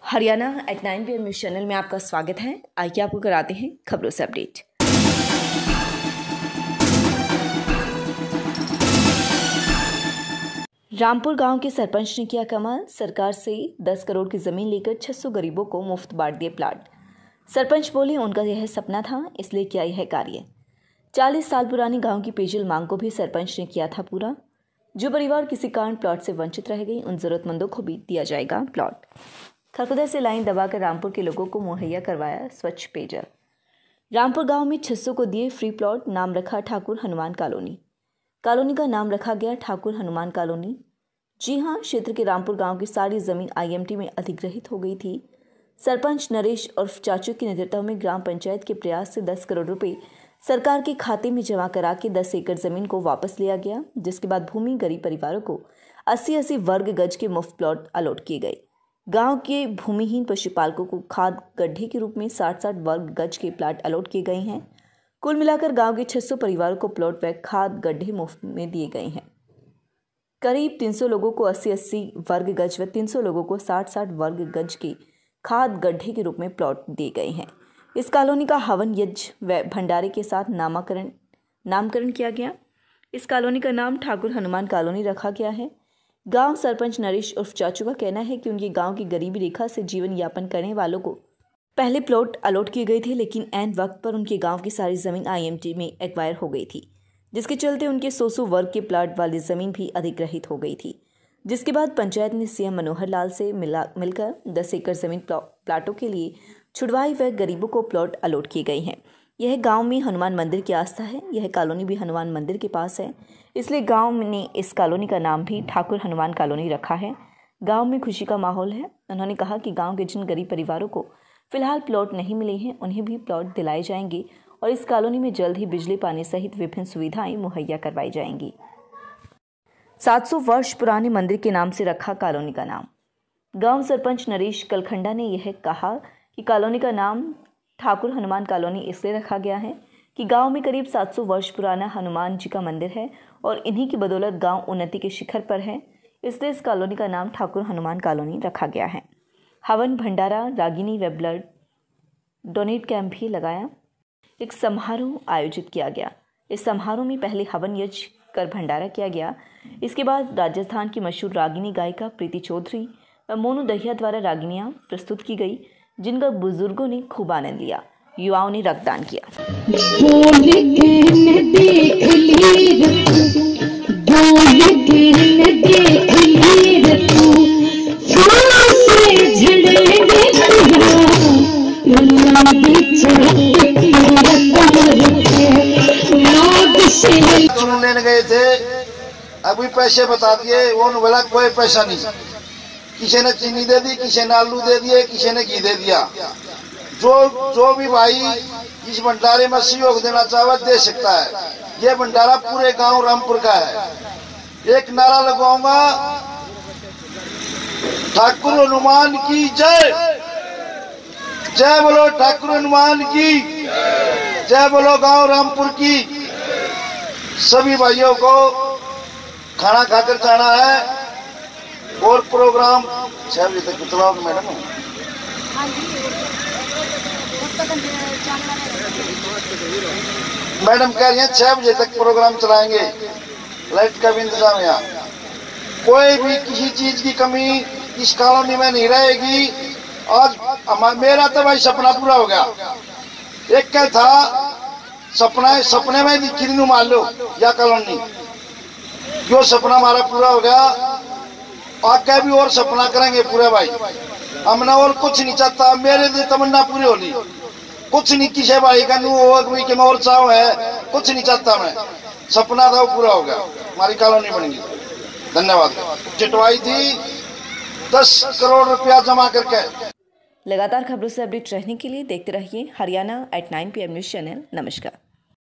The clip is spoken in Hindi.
Haryana at 9 PM news channel में आपका स्वागत है। आइए आपको कराते हैं खबरों से अपडेट। रामपुर गांव के सरपंच ने किया कमाल। सरकार से 10 करोड़ की जमीन लेकर 600 गरीबों को मुफ्त बांट दिए प्लाट। सरपंच बोले उनका यह सपना था, इसलिए किया यह कार्य। 40 साल पुरानी गांव की पेयजल मांग को भी सरपंच ने किया था पूरा। जो परिवार किसी कारण प्लॉट से वंचित रह गई, उन जरूरतमंदों को भी दिया जाएगा प्लॉट। खरखुदा से लाइन दबाकर रामपुर के लोगों को मुहैया करवाया स्वच्छ पेयजल। रामपुर गांव में 600 को दिए फ्री प्लॉट। नाम रखा ठाकुर हनुमान कॉलोनी। कॉलोनी का नाम रखा गया ठाकुर हनुमान कॉलोनी। जी हां, क्षेत्र के रामपुर गांव की सारी जमीन IMT में अधिग्रहित हो गई थी। सरपंच नरेश और चाचू के नेतृत्व में ग्राम पंचायत के प्रयास से 10 करोड़ रुपए सरकार के खाते में जमा करा के 10 एकड़ जमीन को वापस लिया गया, जिसके बाद भूमि गरीब परिवारों को 80-80 वर्ग गज के मुफ्त प्लॉट अलॉट किए गए। गांव के भूमिहीन पशुपालकों को खाद गड्ढे के रूप में 60-60 वर्ग गज के प्लाट अलॉट किए गए हैं। कुल मिलाकर गांव के 600 परिवारों को प्लॉट व खाद गड्ढे मुफ्त में दिए गए हैं। करीब 300 लोगों को 80-80 वर्ग गज व 300 लोगों को 60-60 वर्ग गज के खाद गड्ढे के रूप में प्लॉट दिए गए हैं। इस कॉलोनी का हवन यज्ञ व भंडारे के साथ नामकरण किया गया। इस कॉलोनी का नाम ठाकुर हनुमान कॉलोनी रखा गया है। गांव सरपंच नरेश उर्फ चाचू का कहना है कि उनके गांव की गरीबी रेखा से जीवन यापन करने वालों को पहले प्लॉट अलॉट किए गए थे, लेकिन ऐन वक्त पर उनके गांव की सारी जमीन IMT में एक्वायर हो गई थी, जिसके चलते उनके 100 वर्ग के प्लाट वाली जमीन भी अधिग्रहित हो गई थी। जिसके बाद पंचायत ने CM मनोहर लाल से मिलकर 10 एकड़ जमीन प्लाटों के लिए छुड़वाई व गरीबों को प्लॉट अलॉट किए गए हैं। यह गांव में हनुमान मंदिर की आस्था है। यह कॉलोनी भी हनुमान मंदिर के पास है, इसलिए गांव ने इस कॉलोनी का नाम भी ठाकुर हनुमान कॉलोनी रखा है। गांव में खुशी का माहौल है। उन्होंने कहा कि गांव के जिन गरीब परिवारों को फिलहाल प्लॉट नहीं मिले हैं, उन्हें भी प्लॉट दिलाए जाएंगे और इस कॉलोनी में जल्द ही बिजली पानी सहित विभिन्न सुविधाएं मुहैया करवाई जाएंगी। 700 वर्ष पुराने मंदिर के नाम से रखा कॉलोनी का नाम। गाँव सरपंच नरेश कलखंडा ने यह कहा कि कॉलोनी का नाम ठाकुर हनुमान कॉलोनी इसलिए रखा गया है कि गांव में करीब 700 वर्ष पुराना हनुमान जी का मंदिर है और इन्हीं की बदौलत गांव उन्नति के शिखर पर है, इसलिए इस कॉलोनी का नाम ठाकुर हनुमान कॉलोनी रखा गया है। हवन, भंडारा, रागिनी व ब्लड डोनेट कैंप भी लगाया। एक समारोह आयोजित किया गया। इस समारोह में पहले हवन यज्ञ कर भंडारा किया गया। इसके बाद राजस्थान की मशहूर रागिनी गायिका प्रीति चौधरी व मोनू दहिया द्वारा रागिनियाँ प्रस्तुत की गई, जिनका बुजुर्गों ने खूब आनंद लिया। युवाओं ने रक्तदान किया। लेने गए थे, अभी पैसे बता दिए, वो बोला कोई पैसा नहीं। किसी ने चीनी दे दी, किसी ने आलू दे दिए, किसी ने घी दे दिया। जो भी भाई इस भंडारे में सहयोग देना चाहे दे सकता है। ये भंडारा पूरे गांव रामपुर का है। एक नारा लगाऊंगा, ठाकुर हनुमान की जय। जय बोलो ठाकुर हनुमान की, जय बोलो गांव रामपुर की। सभी भाइयों को खाना खाकर जाना है और प्रोग्राम 6 बजे तक चलाओगे मैडम? मैडम कह रही हैं 6 बजे तक प्रोग्राम चलाएंगे। लाइट का भी इंतजाम है यहाँ। कोई भी किसी चीज की कमी इस कॉलोनी में नहीं रहेगी। आज मेरा तो भाई सपना पूरा हो गया। एक क्या था सपने में किन्नू मान लो या कॉलोनी, जो सपना हमारा पूरा हो गया। आगे भी और सपना करेंगे पूरे भाई। हमने और कुछ नहीं चाहता। मेरे लिए तमन्ना पूरी होनी, कुछ नहीं किसी भाई का मैं और चाहो है, कुछ नहीं चाहता मैं। सपना था वो पूरा हो गया, हमारी कॉलोनी बनेगी। धन्यवाद। चिटवाई थी 10 करोड़ रुपया जमा करके। लगातार खबरों से अपडेट रहने के लिए देखते रहिए Haryana at 9 PM news channel. नमस्कार।